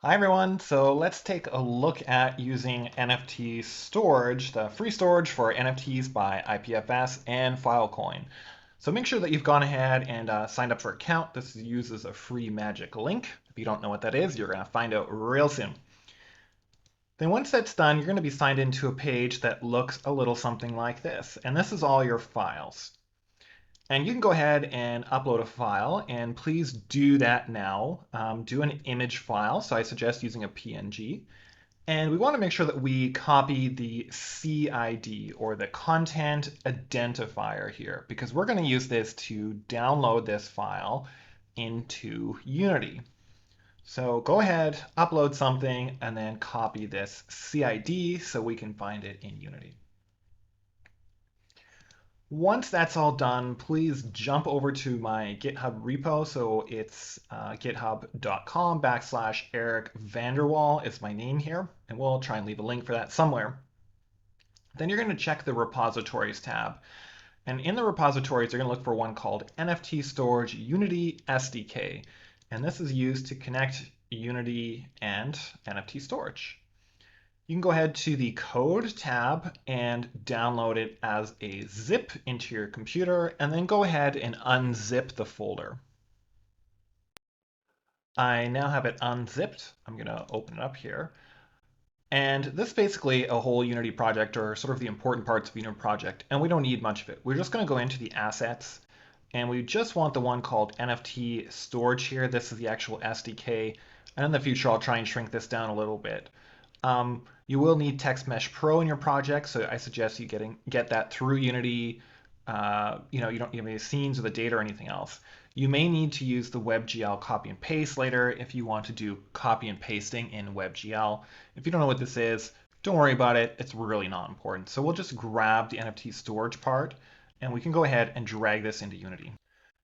Hi everyone, so let's take a look at using NFT.Storage, the free storage for NFTs by IPFS and Filecoin. So make sure that you've gone ahead and signed up for an account. This uses a free magic link. If you don't know what that is, you're going to find out real soon. Then once that's done, you're going to be signed into a page that looks a little something like this. And this is all your files. And you can go ahead and upload a file, and please do that now. Do an image file, so I suggest using a PNG. And we want to make sure that we copy the CID, or the content identifier here, because we're going to use this to download this file into Unity. So go ahead, upload something, and then copy this CID so we can find it in Unity. Once that's all done, please jump over to my GitHub repo. So it's github.com/Eric Vanderwall is my name here, and we'll try and leave a link for that somewhere. Then you're going to check the repositories tab. And in the repositories, you're going to look for one called NFT.Storage Unity SDK. And this is used to connect Unity and NFT storage. You can go ahead to the Code tab and download it as a zip into your computer, and then go ahead and unzip the folder. I now have it unzipped. I'm going to open it up here. And this is basically a whole Unity project, or sort of the important parts of a Unity project, and we don't need much of it. We're just going to go into the assets, and we just want the one called NFT.Storage here. This is the actual SDK, and in the future I'll try and shrink this down a little bit. You will need Text Mesh Pro in your project, so I suggest you get that through Unity. You don't need any scenes or the data or anything else. You may need to use the WebGL copy and paste later if you want to do copy and pasting in WebGL. If you don't know what this is, don't worry about it. It's really not important. So we'll just grab the NFT storage part, and we can go ahead and drag this into Unity.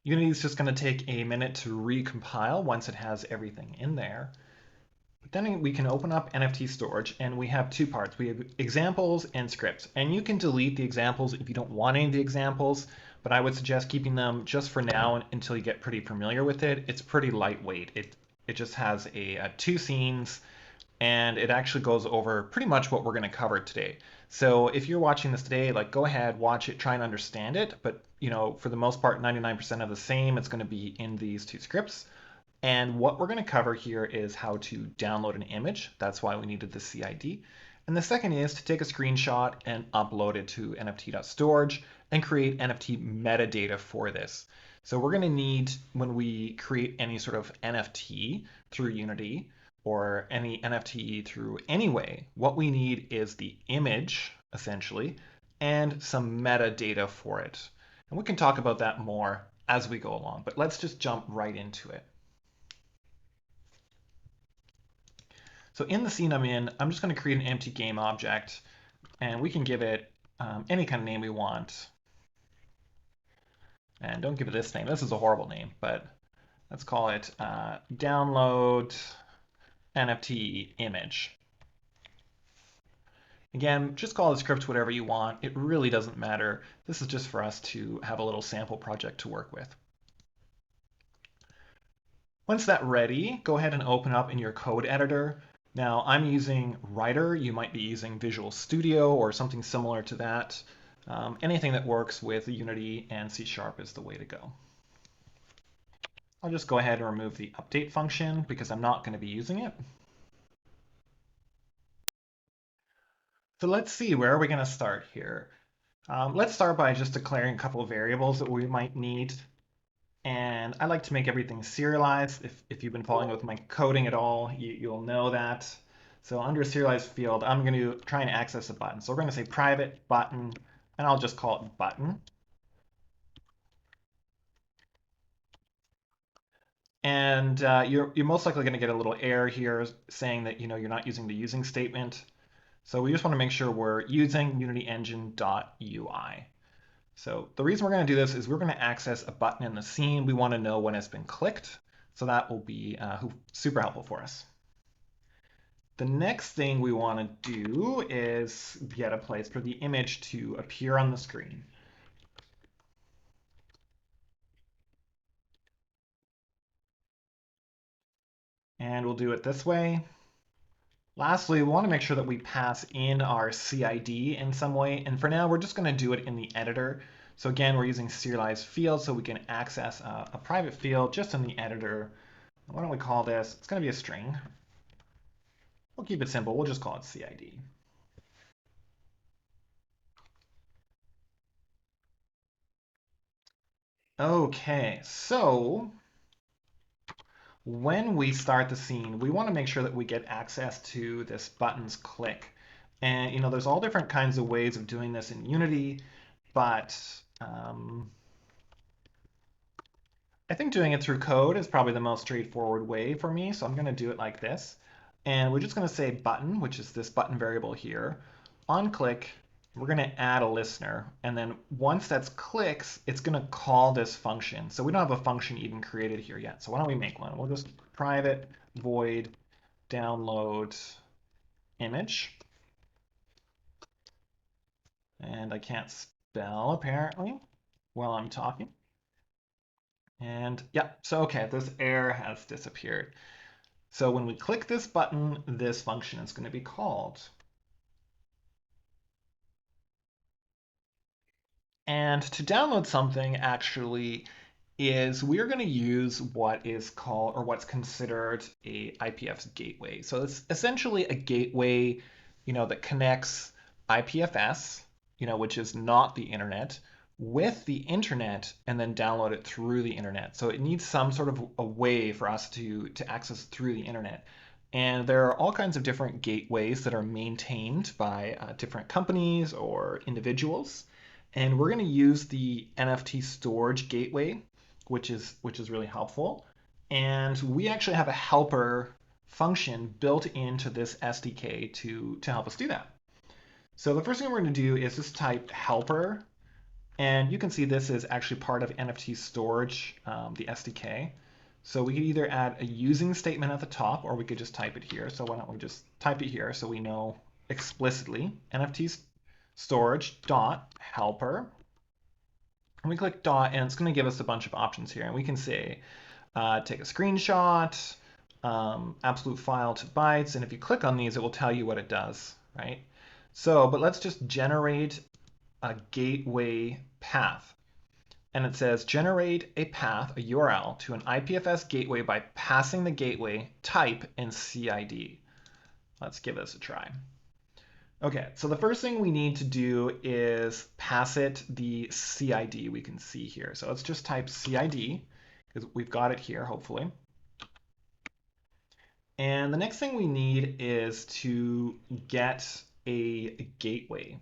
Unity is just going to take a minute to recompile once it has everything in there. Then we can open up NFT.Storage, and we have two parts. We have examples and scripts. And you can delete the examples if you don't want any of the examples, but I would suggest keeping them just for now until you get pretty familiar with it. It's pretty lightweight. It just has two scenes, and it actually goes over pretty much what we're going to cover today. So if you're watching this today, go ahead, watch it, try and understand it. But for the most part, 99% of the same, it's going to be in these two scripts. And what we're going to cover here is how to download an image. That's why we needed the CID. And the second is to take a screenshot and upload it to NFT.Storage and create NFT metadata for this. So we're going to need, when we create any sort of NFT through Unity or any NFT through any way, what we need is the image, essentially, and some metadata for it. And we can talk about that more as we go along, but let's just jump right into it. So in the scene I'm in, I'm just going to create an empty game object, and we can give it any kind of name we want. And don't give it this name. This is a horrible name, but let's call it download NFT image. Again, just call the script whatever you want. It really doesn't matter. This is just for us to have a little sample project to work with. Once that's ready, go ahead and open up in your code editor. Now I'm using Writer. You might be using Visual Studio or something similar to that. Anything that works with Unity and C# is the way to go. I'll just go ahead and remove the update function because I'm not going to be using it. So let's see, where are we going to start here? Let's start by just declaring a couple of variables that we might need. And I like to make everything serialized. If you've been following with my coding at all, you'll know that. So under serialized field, I'm going to try and access a button. So we're going to say private button, and I'll just call it button. And you're most likely going to get a little error here saying that you're not using the using statement. So we just want to make sure we're using unityengine.ui. So the reason we're going to do this is we're going to access a button in the scene. We want to know when it's been clicked. So that will be super helpful for us. The next thing we want to do is get a place for the image to appear on the screen. And we'll do it this way. Lastly, we want to make sure that we pass in our CID in some way. And for now, we're just going to do it in the editor. So again, we're using serialized fields so we can access a private field just in the editor. Why don't we call this, it's going to be a string. We'll keep it simple. We'll just call it CID. Okay, so when we start the scene, we want to make sure that we get access to this buttons click. And there's all different kinds of ways of doing this in Unity, but I think doing it through code is probably the most straightforward way for me. So I'm going to do it like this. And we're just going to say button, which is this button variable here. On click, we're going to add a listener. And then once that's clicks, it's going to call this function. So we don't have a function even created here yet. So why don't we make one? We'll just private void download image. And I can't spell apparently while I'm talking. And yeah, so okay, this error has disappeared. So when we click this button, this function is going to be called. And to download something actually is we're going to use what is called, or what's considered, a IPFS gateway. So it's essentially a gateway, that connects IPFS, which is not the internet, with the internet and then download it through the internet. So it needs some sort of a way for us to access through the internet. And there are all kinds of different gateways that are maintained by different companies or individuals. And we're going to use the NFT.Storage gateway, which is really helpful. And we actually have a helper function built into this SDK to help us do that. So the first thing we're going to do is just type helper. And you can see this is actually part of NFT.Storage, the SDK. So we could either add a using statement at the top, or we could just type it here. So why don't we just type it here so we know explicitly NFT.Storage dot helper. And we click dot, and it's going to give us a bunch of options here. And we can say take a screenshot, absolute file to bytes. And if you click on these, it will tell you what it does, right? So, but let's just generate a gateway path. And it says generate a path, a URL, to an IPFS gateway by passing the gateway type and CID. Let's give this a try. Okay, so the first thing we need to do is pass it the CID we can see here. So let's just type CID, because we've got it here, hopefully. And the next thing we need is to get a gateway.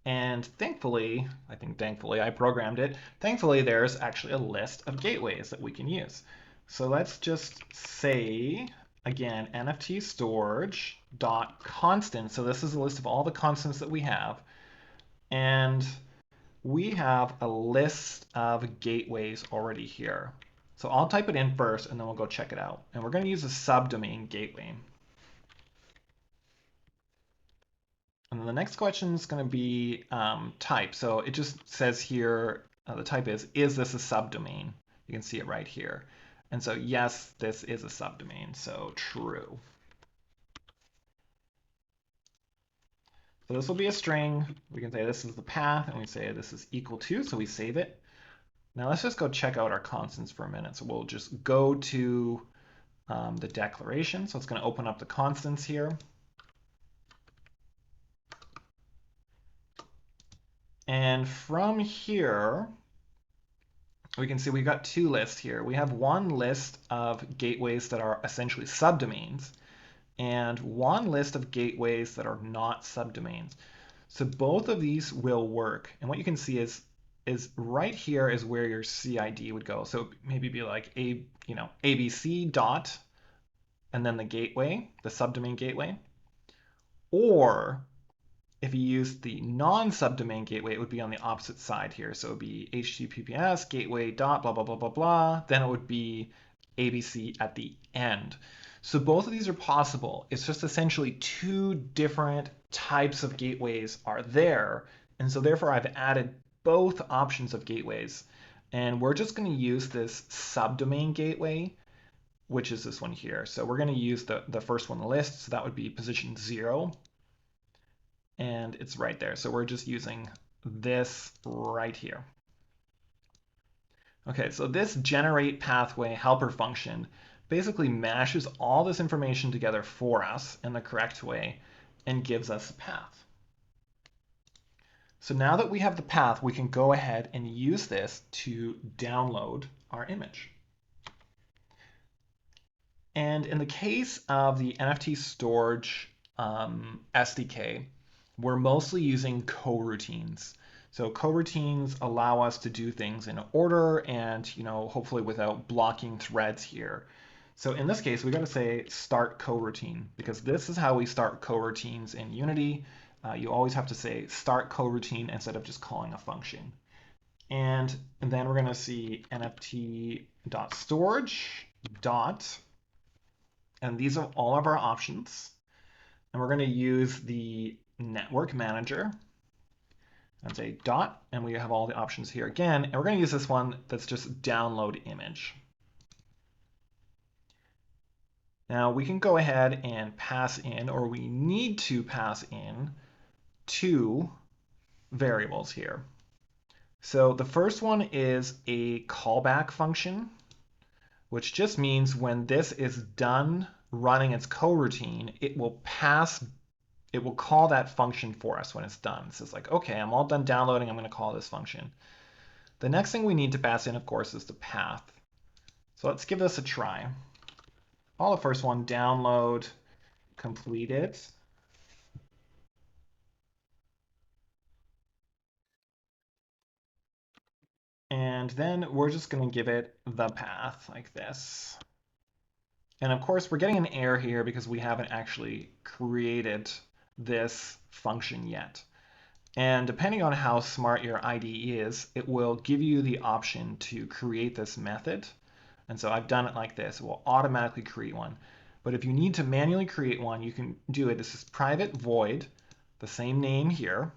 And thankfully, I programmed it. Thankfully, there's actually a list of gateways that we can use. So let's just say, again, NFT.Storage dot constant. So this is a list of all the constants that we have. And we have a list of gateways already here. So I'll type it in first, and then we'll go check it out. And we're going to use a subdomain gateway. And then the next question is going to be type. So it just says here, the type is this a subdomain? You can see it right here. And so yes, this is a subdomain, so true. So this will be a string. We can say this is the path, and we say this is equal to, so we save it. Now let's just go check out our constants for a minute. So we'll just go to the declaration. So it's going to open up the constants here. And from here, we can see we've got two lists here. We have one list of gateways that are essentially subdomains, and one list of gateways that are not subdomains. So both of these will work. And what you can see is right here is where your CID would go. So maybe be like ABC dot, and then the gateway, the subdomain gateway. Or if you use the non-subdomain gateway, it would be on the opposite side here. So it would be HTTPS gateway dot blah, blah, blah, blah, blah. Then it would be ABC at the end. So both of these are possible. It's just essentially two different types of gateways are there. And so therefore I've added both options of gateways. And we're just going to use this subdomain gateway which is this one here. So we're going to use the first one list. So that would be position 0. And it's right there. So we're just using this right here. Okay, so this generate pathway helper function basically mashes all this information together for us in the correct way and gives us a path. So now that we have the path, we can go ahead and use this to download our image. And in the case of the NFT.Storage SDK, we're mostly using coroutines. So coroutines allow us to do things in order and, hopefully without blocking threads here. So in this case, we got to say start coroutine because this is how we start coroutines in Unity. You always have to say start coroutine instead of just calling a function. And then we're going to see NFT.Storage dot, and these are all of our options. And we're going to use the network manager and say dot, and we have all the options here again. And we're going to use this one that's just download image. Now we can go ahead and pass in, or we need to pass in, 2 variables here. So the first one is a callback function, which just means when this is done running its coroutine, it will call that function for us when it's done. So it's like, okay, I'm all done downloading, I'm going to call this function. The next thing we need to pass in, of course, is the path. So let's give this a try. Call the first one, download completed. And then we're just going to give it the path like this. And of course, we're getting an error here because we haven't actually created this function yet. And depending on how smart your IDE is, it will give you the option to create this method. And so I've done it like this. It will automatically create one. But if you need to manually create one, you can do it. This is private void, the same name here.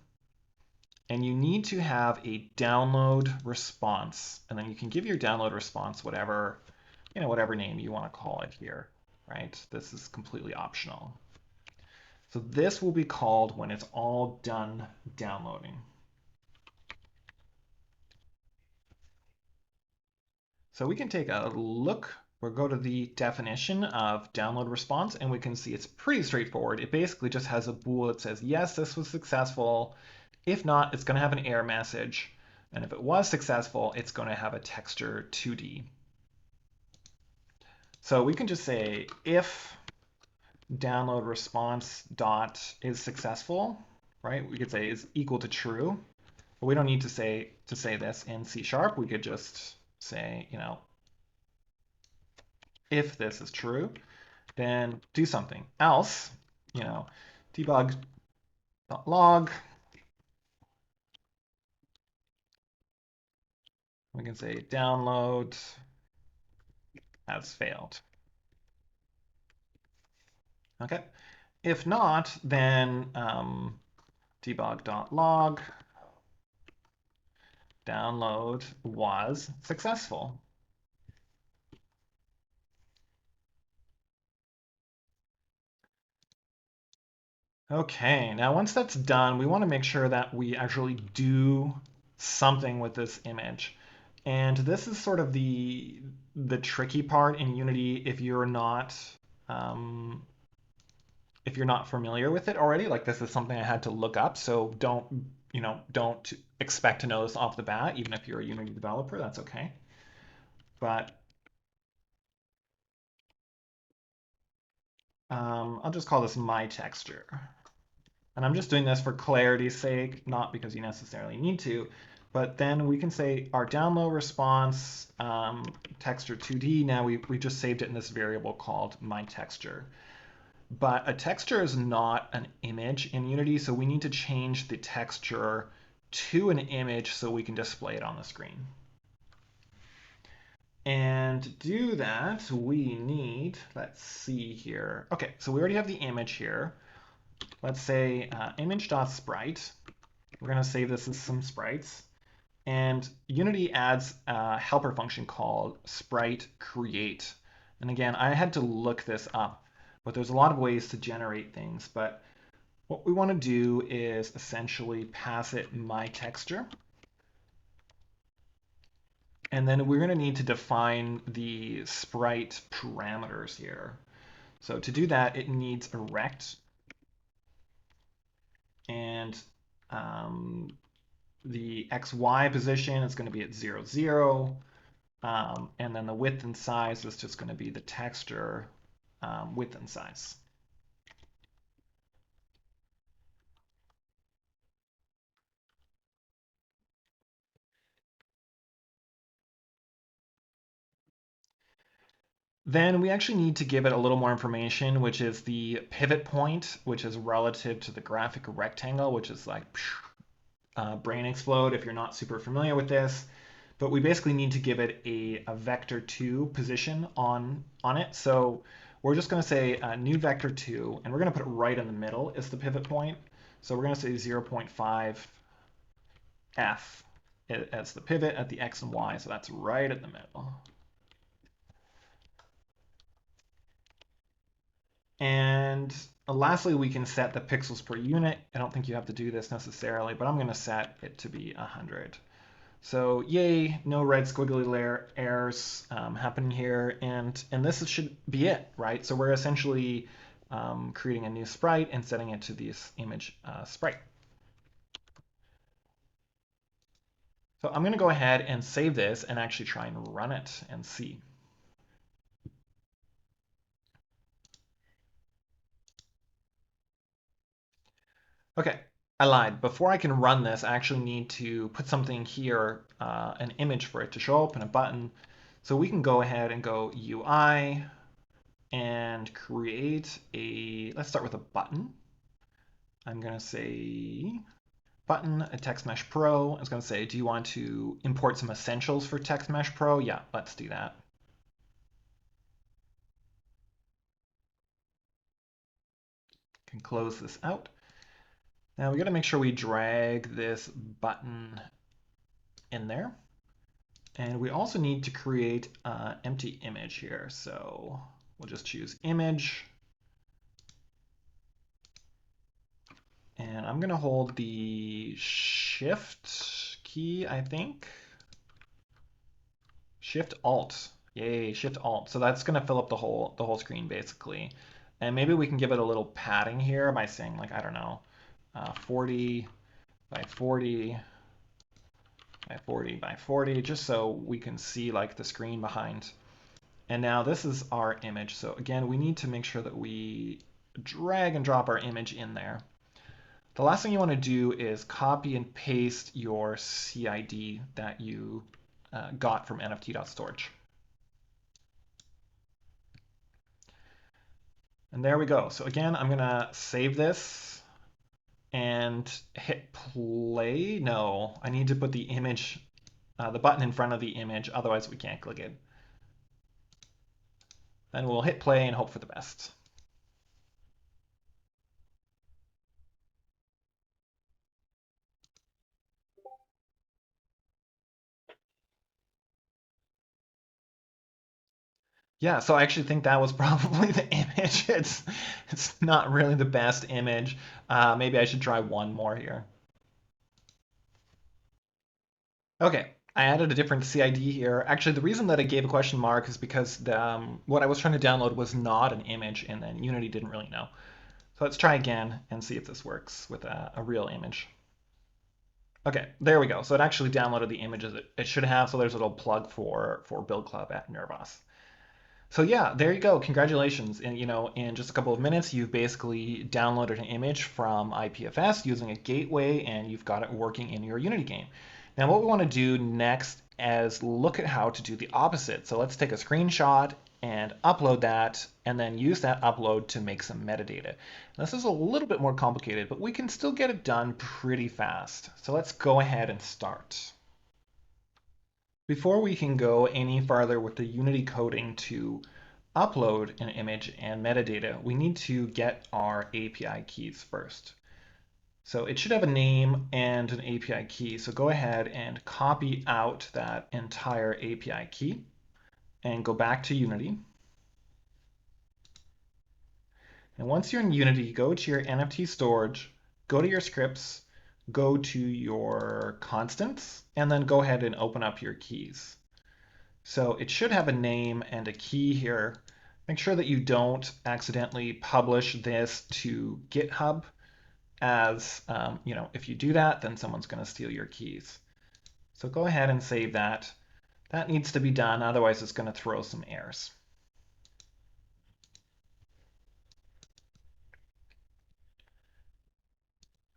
And you need to have a download response. And then you can give your download response whatever name you want to call it here, right? This is completely optional. So this will be called when it's all done downloading. So we can take a look. We'll go to the definition of download response, and we can see it's pretty straightforward. It basically just has a bool that says, yes, this was successful. If not, it's going to have an error message. And if it was successful, it's going to have a texture 2D. So we can just say if download response dot is successful, right? We could say is equal to true, but we don't need to say this in C#. We could just say, if this is true, then do something else, debug.log. We can say download has failed. Okay. If not, then debug.log download was successful. Okay, now once that's done, we want to make sure that we actually do something with this image. And this is sort of the tricky part in Unity if you're not familiar with it already. Like this is something I had to look up, so don't expect to know this off the bat, even if you're a Unity developer, that's okay. But I'll just call this my texture. And I'm just doing this for clarity's sake, not because you necessarily need to. But then we can say our download response texture 2D. Now we just saved it in this variable called my texture. But a texture is not an image in Unity, so we need to change the texture to an image so we can display it on the screen. And to do that, we need, let's see here. Okay, so we already have the image here. Let's say image.sprite. We're going to save this as some sprites. And Unity adds a helper function called sprite create. And again, I had to look this up, but there's a lot of ways to generate things. But what we want to do is essentially pass it my texture. And then we're going to need to define the sprite parameters here. So to do that, it needs a rect, and the XY position is going to be at 0, 0. And then the width and size is just going to be the texture width and size. Then we actually need to give it a little more information, which is the pivot point, which is relative to the graphic rectangle, which is like brain explode if you're not super familiar with this. But we basically need to give it a vector 2 position on it. So we're just going to say new vector 2, and we're going to put it right in the middle is the pivot point. So we're going to say 0.5 f as the pivot at the x and y. So that's right at the middle. And lastly, we can set the pixels per unit. I don't think you have to do this necessarily, but I'm going to set it to be 100. So yay, no red squiggly layer errors happening here, and this should be it, right? So we're essentially creating a new sprite and setting it to this image sprite. So I'm going to go ahead and save this and actually try and run it and see. Okay, I lied. Before I can run this, I actually need to put something here, an image for it to show up and a button. So we can go ahead and go UI and create let's start with a button. I'm going to say button, a Text Mesh Pro. It's going to say, do you want to import some essentials for Text Mesh Pro? Yeah, let's do that. Can close this out. Now we got to make sure we drag this button in there. And we also need to create an empty image here. So we'll just choose image. And I'm going to hold the shift key, I think. Shift Alt. Yay, Shift Alt. So that's going to fill up the whole screen basically. And maybe we can give it a little padding here by saying, like, I don't know, 40 by 40 by 40 by 40, just so we can see like the screen behind. And now this is our image. So again, we need to make sure that we drag and drop our image in there. The last thing you want to do is copy and paste your CID that you got from NFT.Storage. And there we go. So again, I'm going to save this and hit play. No, I need to put the image, the button in front of the image, otherwise we can't click it. Then we'll hit play and hope for the best. Yeah, so I actually think that was probably the image. It's not really the best image. Maybe I should try one more here. Okay, I added a different CID here. Actually, the reason that I gave a question mark is because what I was trying to download was not an image, and then Unity didn't really know. So let's try again and see if this works with a real image. Okay, there we go. So it actually downloaded the images it should have. So there's a little plug for Build Club at Nervos. So yeah, there you go. Congratulations. And in just a couple of minutes, you've basically downloaded an image from IPFS using a gateway, and you've got it working in your Unity game. Now, what we want to do next is look at how to do the opposite. So let's take a screenshot and upload that, and then use that upload to make some metadata. This is a little bit more complicated, but we can still get it done pretty fast. So let's go ahead and start. Before we can go any farther with the Unity coding to upload an image and metadata, we need to get our API keys first. So it should have a name and an API key. So go ahead and copy out that entire API key and go back to Unity. And once you're in Unity, go to your NFT.Storage, go to your scripts, go to your constants, and then go ahead and open up your keys. So it should have a name and a key here. Make sure that you don't accidentally publish this to GitHub, as if you do that, then someone's going to steal your keys. So go ahead and save that. That needs to be done, otherwise it's going to throw some errors.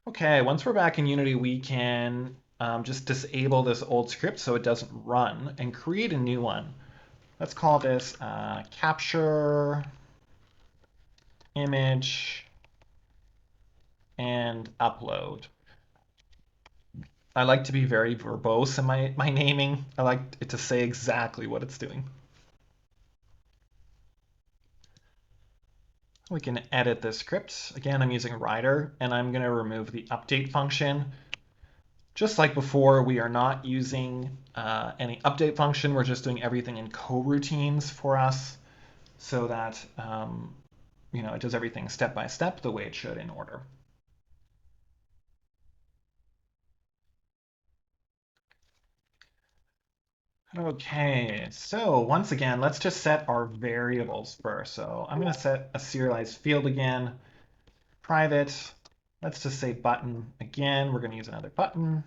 Okay, once we're back in Unity, we can just disable this old script so it doesn't run and create a new one. Let's call this capture image and upload. I like to be very verbose in my naming. I like it to say exactly what it's doing. We can edit the script. Again, I'm using Rider, and I'm going to remove the update function. Just like before, we are not using any update function. We're just doing everything in coroutines for us so that it does everything step by step the way it should in order. Okay, so once again, let's just set our variables first. So I'm going to set a serialized field again, private. Let's just say button again. We're going to use another button.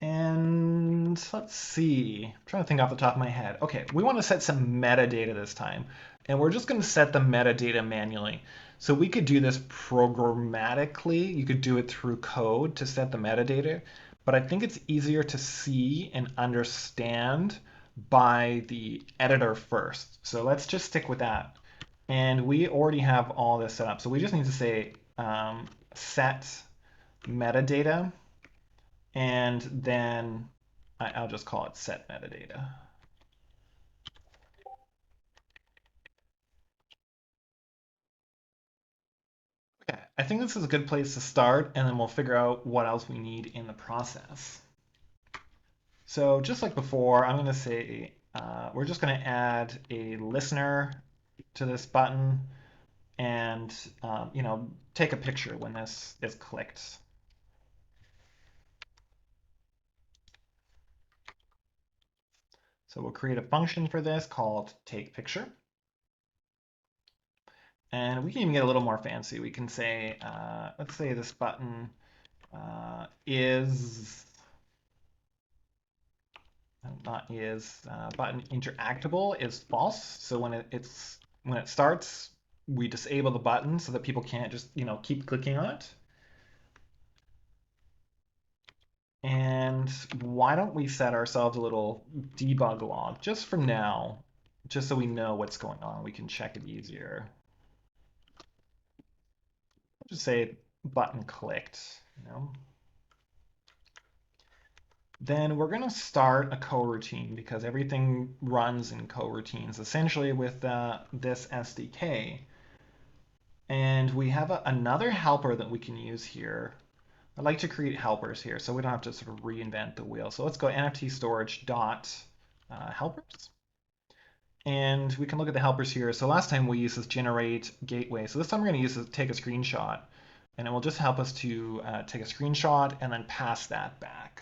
And let's see, I'm trying to think off the top of my head. Okay, we want to set some metadata this time, and we're just going to set the metadata manually. So we could do this programmatically. You could do it through code to set the metadata, but I think it's easier to see and understand by the editor first. So let's just stick with that. And we already have all this set up. So we just need to say set metadata. And then I'll just call it set metadata. Okay, I think this is a good place to start, and then we'll figure out what else we need in the process. So just like before, I'm going to say we're just going to add a listener to this button and take a picture when this is clicked. So we'll create a function for this called takePicture. And we can even get a little more fancy. We can say, let's say this button button interactable is false. So when it starts, we disable the button so that people can't just keep clicking on it. And why don't we set ourselves a little debug log just for now, just so we know what's going on. We can check it easier. Just say button clicked, Then we're going to start a coroutine because everything runs in coroutines essentially with this SDK. And we have another helper that we can use here. I like to create helpers here so we don't have to sort of reinvent the wheel. So let's go NFT.Storage dot helpers. And we can look at the helpers here. So last time we used this generate gateway. So this time we're going to use this take a screenshot. And it will just help us to take a screenshot and then pass that back.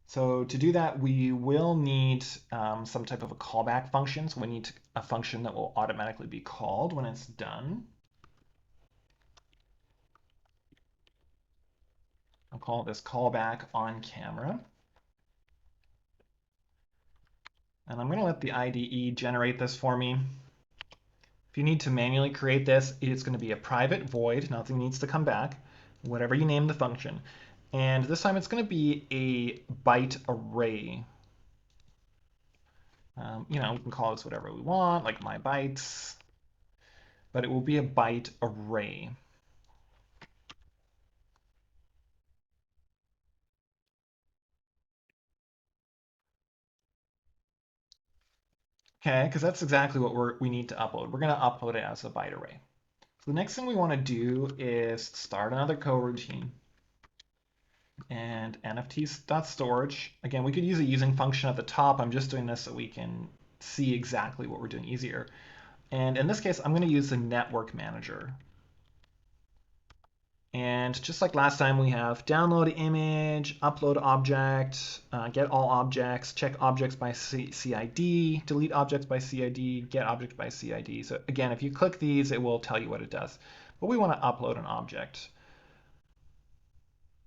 So to do that, we will need some type of a callback function. So we need a function that will automatically be called when it's done. I'll call this callback on camera. And I'm going to let the IDE generate this for me. If you need to manually create this, it's going to be a private void. Nothing needs to come back, whatever you name the function. And this time it's going to be a byte array. We can call this whatever we want, like my bytes, but it will be a byte array. Okay, because that's exactly what we need to upload. We're going to upload it as a byte array. So the next thing we want to do is start another coroutine. And NFTs.Storage. Again, we could use a using function at the top. I'm just doing this so we can see exactly what we're doing easier. And in this case, I'm going to use the network manager. And just like last time, we have download image, upload object, get all objects, check objects by CID, delete objects by CID, get object by CID. So again, if you click these, it will tell you what it does. But we want to upload an object.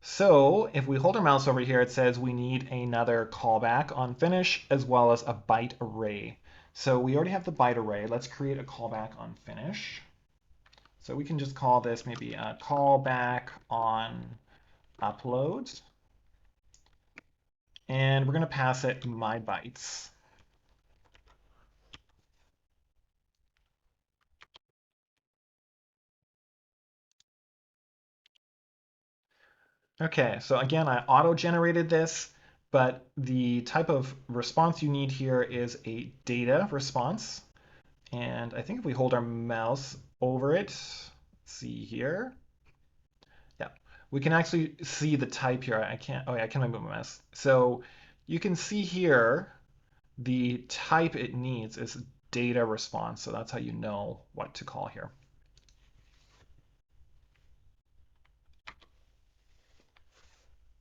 So if we hold our mouse over here, it says we need another callback on finish as well as a byte array. So we already have the byte array. Let's create a callback on finish. So we can just call this maybe a callback on uploads. And we're going to pass it my bytes. Okay, so again, I auto-generated this, but the type of response you need here is a data response. And I think if we hold our mouse over it, see here. Yeah, we can actually see the type here. I can't, oh yeah, I can't move my mouse. So you can see here the type it needs is data response. So that's how you know what to call here.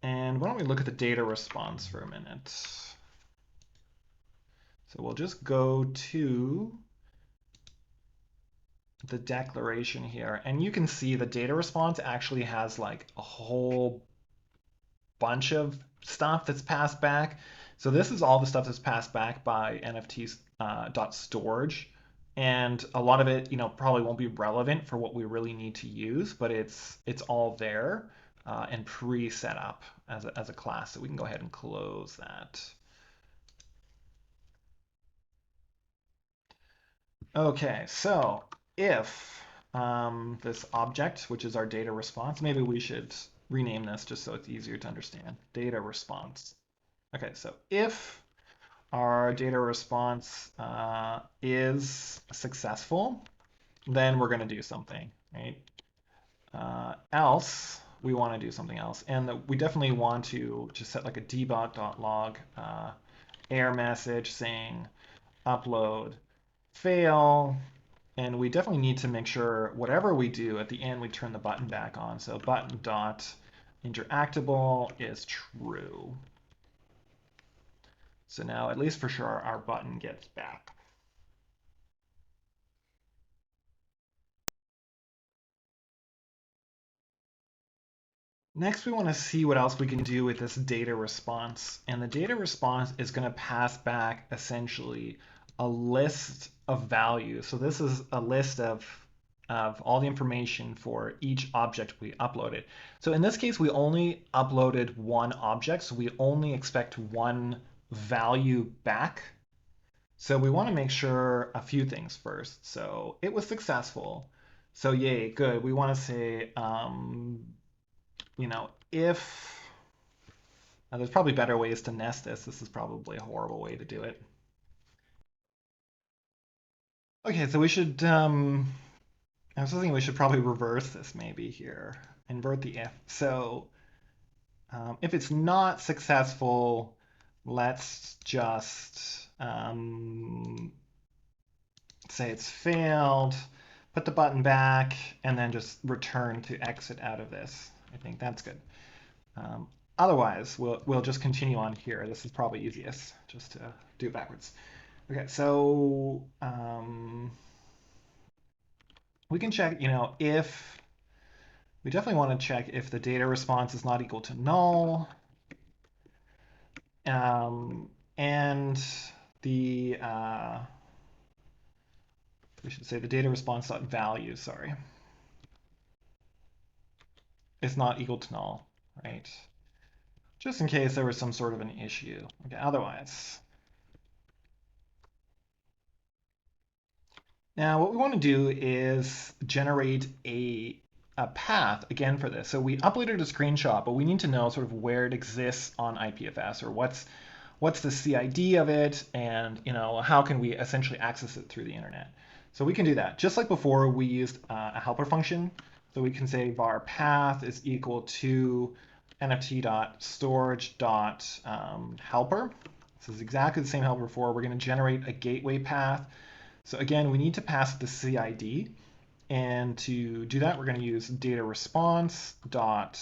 And why don't we look at the data response for a minute? So we'll just go to the declaration here, and you can see the data response actually has like a whole bunch of stuff that's passed back. So this is all the stuff that's passed back by NFT.Storage. And a lot of it, probably won't be relevant for what we really need to use, but it's all there and pre-set up as a class. So we can go ahead and close that. Okay, so if this object, which is our data response, maybe we should rename this just so it's easier to understand. Data response. Okay, so if our data response is successful, then we're going to do something, right? Else, we want to do something else. And we definitely want to just set like a debug.log error message saying upload fail. And we definitely need to make sure whatever we do at the end, we turn the button back on. So button dot interactable is true. So now, at least for sure, our button gets back. Next, we want to see what else we can do with this data response. And the data response is going to pass back essentially a list of values. So this is a list of all the information for each object we uploaded. So in this case, we only uploaded one object, so we only expect one value back. So we want to make sure a few things first. So it was successful. So yay, good. We want to say, if there's probably better ways to nest this. This is probably a horrible way to do it. Okay, so we should, I was thinking we should probably reverse this maybe here. Invert the if. So if it's not successful, let's just say it's failed, put the button back, and then just return to exit out of this. I think that's good. Otherwise, we'll just continue on here. This is probably easiest, just to do it backwards. Okay, so we can check, if we definitely want to check if the data response is not equal to null, and the we should say the data response dot value, sorry, is not equal to null, right? Just in case there was some sort of an issue. Okay, otherwise. Now, what we want to do is generate a path again for this. So we uploaded a screenshot, but we need to know sort of where it exists on IPFS, or what's the CID of it, and how can we essentially access it through the internet. So we can do that. Just like before, we used a helper function. So we can say var path is equal to nft.storage.helper. This is exactly the same helper before. We're going to generate a gateway path. So again, we need to pass the CID. And to do that, we're going to use data response dot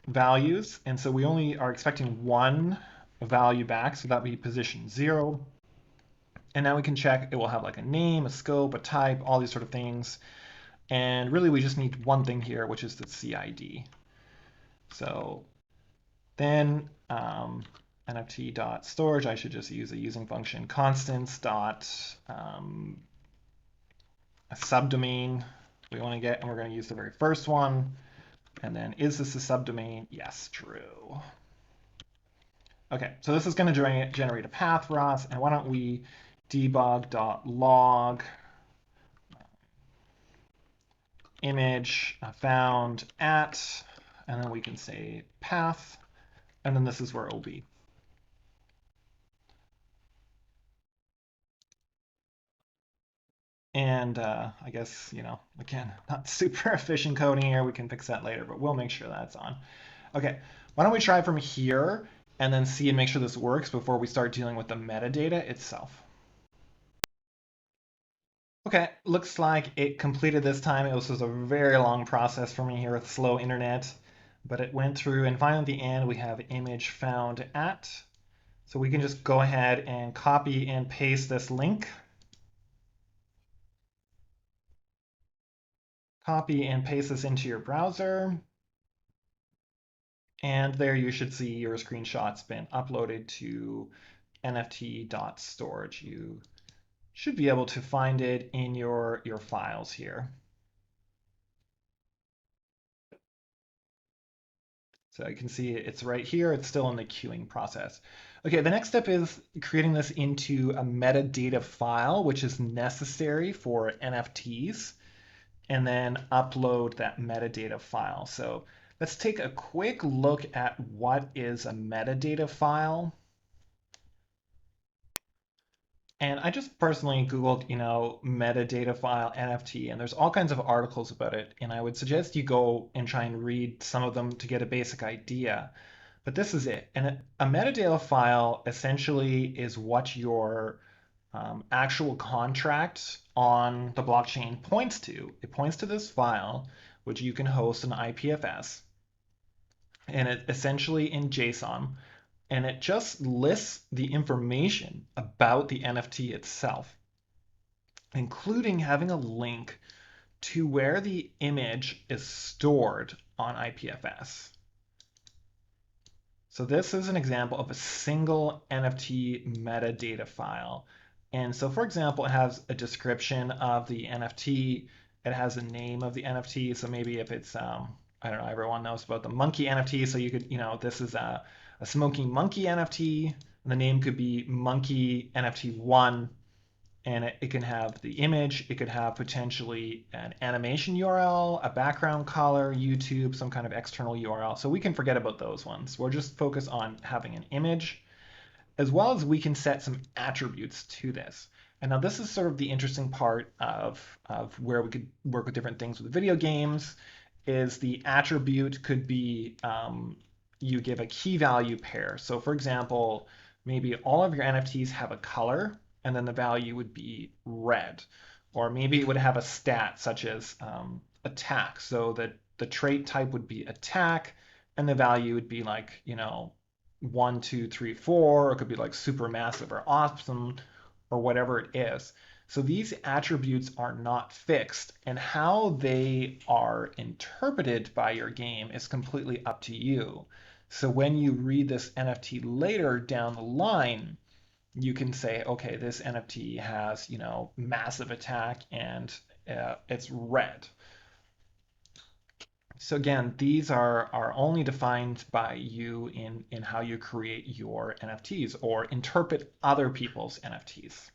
values. And so we only are expecting one value back. So that would be position 0. And now we can check it will have like a name, a scope, a type, all these sort of things. And really, we just need one thing here, which is the CID. So then NFT.Storage, I should just use a using function constants dot a subdomain we want to get, and we're going to use the very first one. And then is this a subdomain? Yes, true. Okay, so this is going to generate a path for us. And why don't we debug.log image found at, and then we can say path, and then this is where it will be. And I guess, again, not super efficient coding here. We can fix that later, but we'll make sure that's on. Okay, why don't we try from here and then see and make sure this works before we start dealing with the metadata itself. Okay, looks like it completed this time. It was a very long process for me here with slow internet, but it went through, and finally at the end we have image found at. So we can just go ahead and copy and paste this link. Copy and paste this into your browser. And there you should see your screenshot's been uploaded to NFT.Storage. You should be able to find it in your files here. So you can see it's right here. It's still in the queuing process. Okay, the next step is creating this into a metadata file, which is necessary for NFTs, and then upload that metadata file. So let's take a quick look at what is a metadata file. And I just personally Googled, metadata file NFT, and there's all kinds of articles about it. And I would suggest you go and try and read some of them to get a basic idea. But this is it. And a metadata file essentially is what your actual contract on the blockchain points to. It points to this file, which you can host in IPFS. And it essentially in JSON, and it just lists the information about the NFT itself, including having a link to where the image is stored on IPFS. So this is an example of a single NFT metadata file. And so, for example, it has a description of the NFT. It has a name of the NFT. So maybe if it's, I don't know, everyone knows about the monkey NFT. So you could, this is a smoking monkey NFT. The name could be monkey NFT 1. And it can have the image. It could have potentially an animation URL, a background color, YouTube, some kind of external URL. So we can forget about those ones. We'll just focus on having an image, as well as we can set some attributes to this. And now this is sort of the interesting part of where we could work with different things with video games, is the attribute could be you give a key value pair. So for example, maybe all of your NFTs have a color, and then the value would be red. Or maybe it would have a stat such as attack. So that the trait type would be attack, and the value would be like, 1, 2, 3, 4, or it could be like super massive or awesome, or whatever it is. So these attributes are not fixed, and how they are interpreted by your game is completely up to you. So when you read this NFT later down the line, you can say, okay, this NFT has, massive attack and it's red. So again, these are only defined by you in how you create your NFTs or interpret other people's NFTs.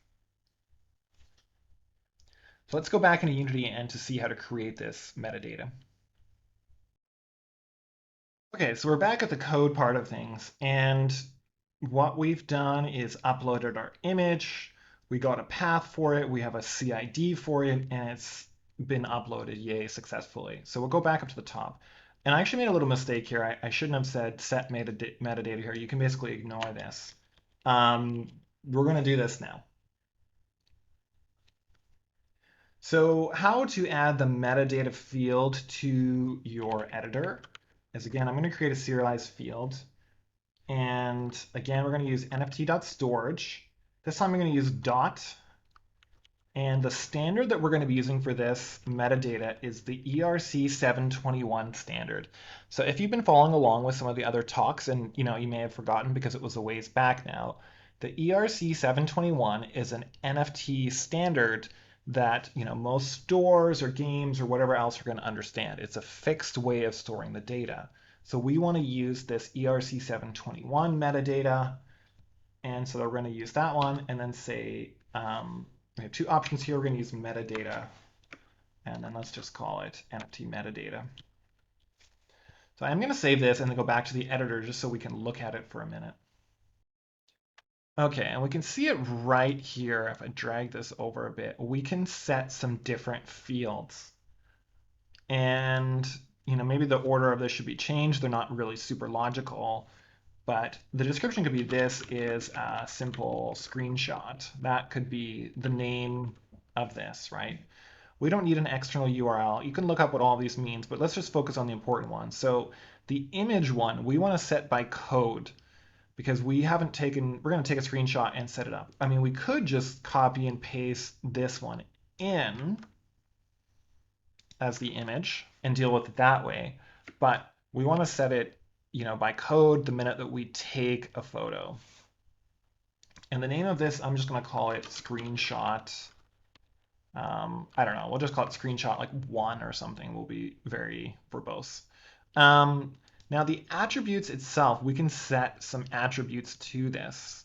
So let's go back into Unity and to see how to create this metadata. Okay, so we're back at the code part of things, and what we've done is uploaded our image. We got a path for it. We have a CID for it, and it's been uploaded, yay, successfully. So we'll go back up to the top. And I actually made a little mistake here. I shouldn't have said set metadata here. You can basically ignore this. We're going to do this now. So how to add the metadata field to your editor is, again, I'm going to create a serialized field. And again, we're going to use NFT.Storage. This time I'm going to use dot. And the standard that we're going to be using for this metadata is the ERC 721 standard. So if you've been following along with some of the other talks, and you may have forgotten because it was a ways back now, the ERC 721 is an NFT standard that most stores or games or whatever else are going to understand. It's a fixed way of storing the data. So we want to use this ERC 721 metadata, and so we're going to use that one, and then say we have two options here. We're going to use metadata, and then let's just call it NFT metadata. So I'm going to save this and then go back to the editor just so we can look at it for a minute. Okay, and we can see it right here. If I drag this over a bit, we can set some different fields. And maybe the order of this should be changed. They're not really super logical, but the description could be this is a simple screenshot. That could be the name of this, right? We don't need an external URL. You can look up what all these means, but let's just focus on the important ones. So the image one, we want to set by code because we're going to take a screenshot and set it up. I mean, we could just copy and paste this one in as the image and deal with it that way. But we want to set it, by code the minute that we take a photo. And the name of this, I'm just going to call it screenshot. I don't know. We'll just call it screenshot like 1 or something. We'll be very verbose. Now the attributes itself, we can set some attributes to this.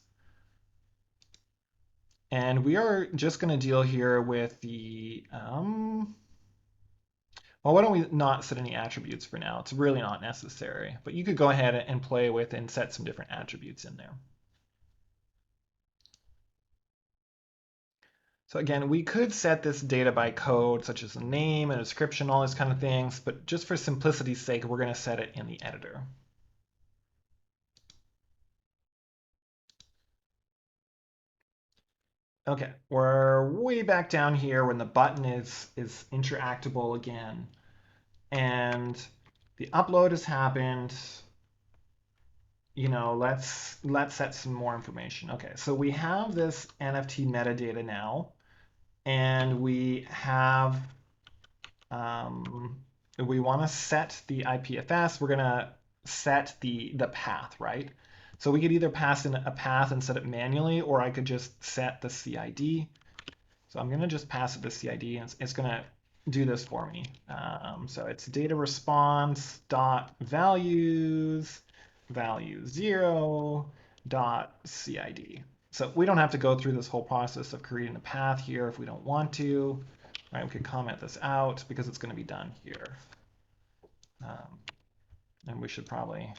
And we are just going to deal here with the, well, why don't we not set any attributes for now? It's really not necessary. But you could go ahead and play with and set some different attributes in there. So again, we could set this data by code, such as a name, a description, all these kind of things, but just for simplicity's sake, we're going to set it in the editor. Okay, we're way back down here when the button is interactable again. And the upload has happened. Let's set some more information. Okay, so we have this NFT metadata now. And we have, we want to set the IPFS. We're going to set the path, right? So we could either pass in a path and set it manually, or I could just set the CID. So I'm going to just pass it the CID, and it's going to do this for me. So it's data response dot values value 0 dot CID. So we don't have to go through this whole process of creating a path here if we don't want to. Right, we could comment this out because it's going to be done here. And we should probably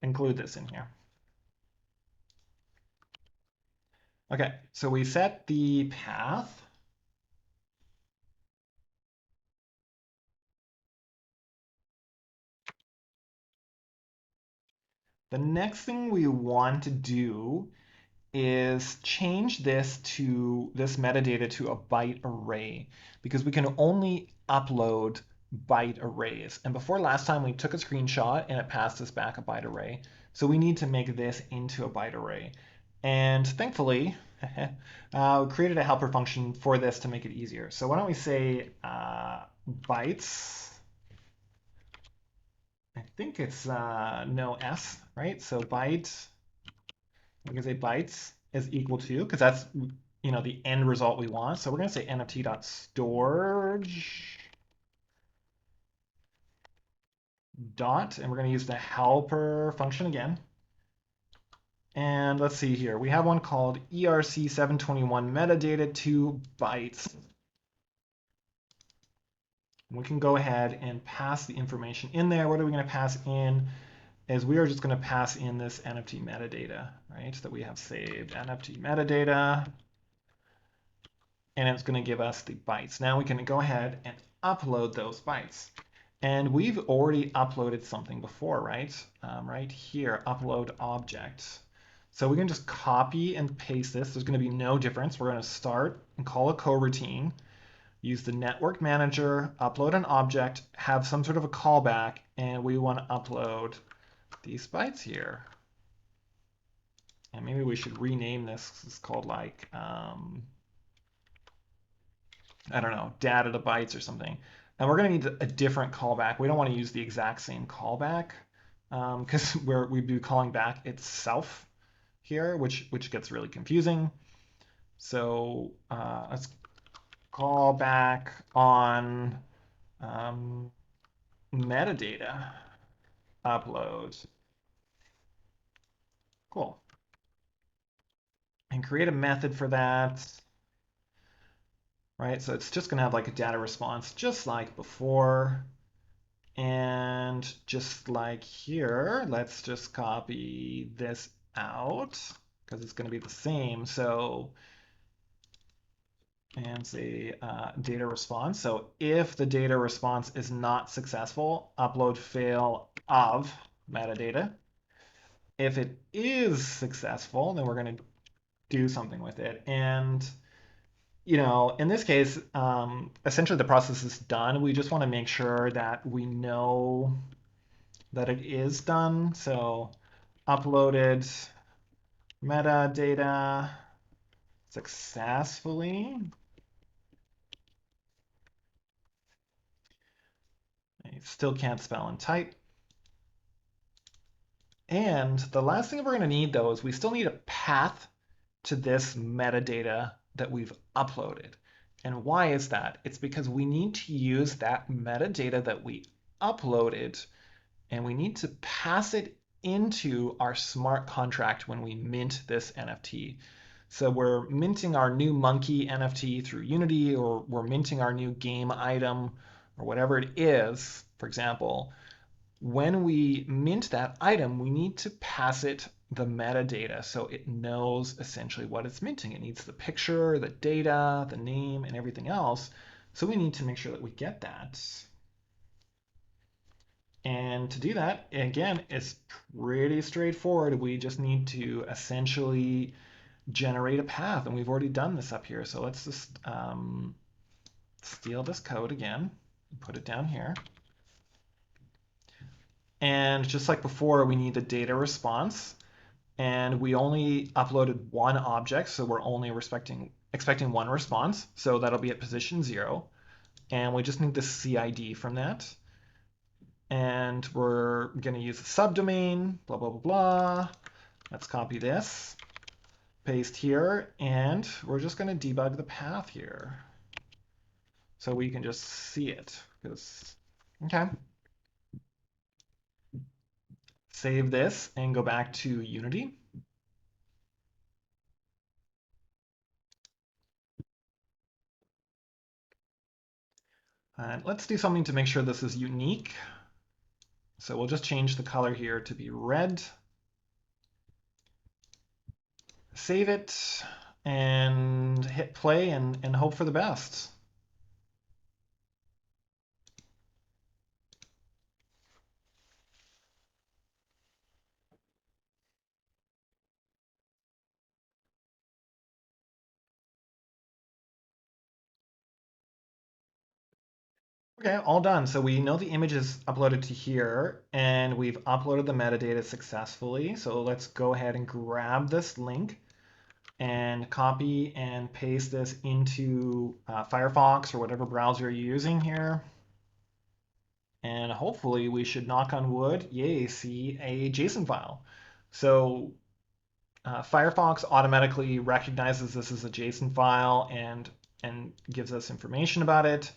include this in here. Okay, so we set the path. The next thing we want to do is change this metadata to a byte array because we can only upload byte arrays. And before last time we took a screenshot and it passed us back a byte array. So we need to make this into a byte array. And thankfully, we created a helper function for this to make it easier. So why don't we say bytes. I think it's no S, right? So byte, we can say bytes is equal to, because that's the end result we want. So we're going to say NFT.Storage dot, and we're going to use the helper function again. And let's see here. We have one called ERC721 metadata 2 bytes. We can go ahead and pass the information in there. What are we going to pass in? Is we are just going to pass in this NFT metadata, right, that we have saved, NFT metadata, and it's going to give us the bytes. Now we can go ahead and upload those bytes. And we've already uploaded something before, right? Right here, upload object. So we can just copy and paste this. There's going to be no difference. We're going to start and call a coroutine, use the network manager, upload an object, have some sort of a callback, and we want to upload these bytes here. And maybe we should rename this. It's called like, I don't know, data to bytes or something. And we're going to need a different callback. We don't want to use the exact same callback because we'd be calling back itself here, which gets really confusing. So let's call back on metadata upload. Cool. And create a method for that. Right, so it's just going to have like a data response just like before. And just like here, let's just copy this out because it's going to be the same. So, and say data response. So if the data response is not successful, upload fail of metadata. If it is successful, then we're going to do something with it. And in this case, essentially the process is done. We just want to make sure that we know that it is done. So uploaded metadata successfully. I still can't spell and type. And the last thing we're going to need, though, is we still need a path to this metadata that we've uploaded. And why is that? It's because we need to use that metadata that we uploaded, and we need to pass it into our smart contract when we mint this NFT. So we're minting our new monkey NFT through Unity, or we're minting our new game item, or whatever it is, for example. When we mint that item, we need to pass it the metadata so it knows essentially what it's minting. It needs the picture, the data, the name, and everything else. So we need to make sure that we get that. And to do that, again, it's pretty straightforward. We just need to essentially generate a path, and we've already done this up here. So let's just steal this code again, put it down here. And just like before, we need the data response. And we only uploaded one object, so we're only expecting one response. So that'll be at position 0. And we just need the CID from that. And we're going to use a subdomain, blah, blah, blah, blah. Let's copy this, paste here, and we're just going to debug the path here. So we can just see it. Okay. Save this and go back to Unity. And let's do something to make sure this is unique. So we'll just change the color here to be red. Save it and hit play and hope for the best. Okay, all done. So we know the image is uploaded to here, and we've uploaded the metadata successfully. So let's go ahead and grab this link and copy and paste this into Firefox or whatever browser you're using here. And hopefully we should, knock on wood, yay, see a JSON file. So Firefox automatically recognizes this as a JSON file and gives us information about it.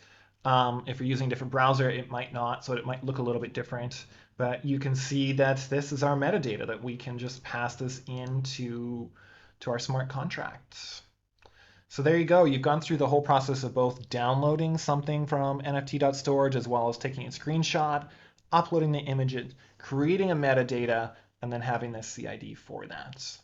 If you're using a different browser, it might not, so it might look a little bit different. But you can see that this is our metadata, that we can just pass this into our smart contracts. So there you go. You've gone through the whole process of both downloading something from NFT.Storage as well as taking a screenshot, uploading the image, creating a metadata, and then having this CID for that.